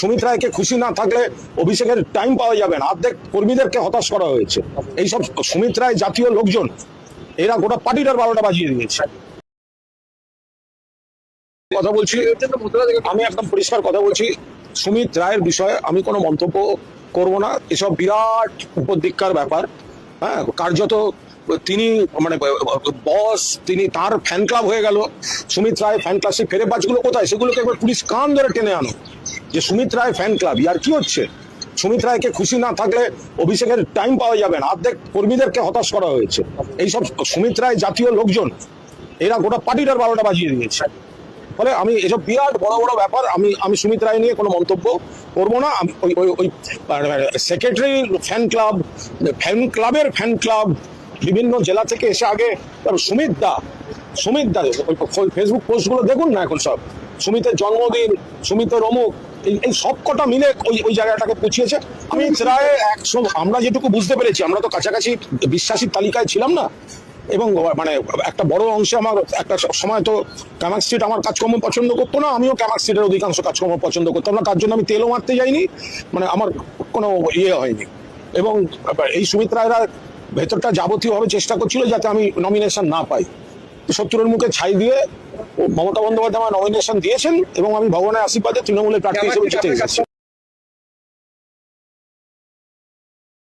সুমিত রায়কে খুশি না থাকলে অভিষেকের টাইম পাওয়া যাবে না। অর্ধেক কর্মীদেরকে হতাশ করা হয়েছে। এইসব সুমিত রায় জাতীয় লোকজন এরা গোটা পার্টিটার 12টা বাজিয়ে দিয়েছে। কথা বলছি, আমি একদম পরিষ্কার কথা বলছি, সুমিত রায়ের বিষয়ে আমি কোনো মন্তব্য করব না। এসব বিরাট উপদিক্ষার ব্যাপার। হ্যাঁ, কার্যত তিনি মানে বস, তিনি তার ফ্যান ক্লাব হয়ে গেল। সুমিত রায় ফ্যান ক্লাব, সেই ফেরে বাজগুলো কোথায়, সেগুলোকে একবার পুলিশ কান ধরে টেনে আনো যে সুমিত রায় ফ্যান ক্লাব। আর কি হচ্ছে, সুমিত রায়কে খুশি না থাকলে অভিষেকের টাইম পাওয়া যাবে না। অর্ধেক কর্মীদেরকে হতাশ করা হয়েছে। এইসব সুমিত রায় জাতীয় লোকজন এরা গোটা পার্টিটার 12টা বাজিয়ে দিয়েছে। ফলে আমি এসব বিরাট বড় বড় ব্যাপার, আমি সুমিত রায় নিয়ে কোনো মন্তব্য করবো না। ওই সেক্রেটারি ফ্যান ক্লাবের ফ্যান ক্লাব বিভিন্ন জেলা থেকে এসে আগে সুমিত দা ওই ফেসবুক পোস্টগুলো দেখুন না, এখন সব সুমিতের জন্মদিন, সুমিতের অমুক, এই সব কটা মিলে ওই জায়গাটাকে পুছিয়েছে। আমি রায় আমরা যেটুকু বুঝতে পেরেছি, আমরা তো কাছাকাছি বিশ্বাসীর তালিকায় ছিলাম না, এবং মানে একটা বড় অংশে আমার একটা সময় তো ক্যামাক স্ট্রিট আমার কাজকর্ম পছন্দ করতো না, আমিও ক্যামাক স্ট্রিটের অধিকাংশ কাজকর্ম পছন্দ করতাম না। তার জন্য আমি তেলও মারতে যাইনি, মানে আমার কোনো হয়নি। এবং এই সুমিত রায়রা ভেতরটা যাবতীয়ভাবে চেষ্টা করছিল যাতে আমি নমিনেশন না পাই। শত্রুর মুখে ছাই দিয়ে মমতা বন্দ্যোপাধ্যায় আমার নমিনেশন দিয়েছেন এবং আমি ভগবানের আশীর্বাদে তৃণমূলের প্রার্থী হিসেবে জিতে গেছি।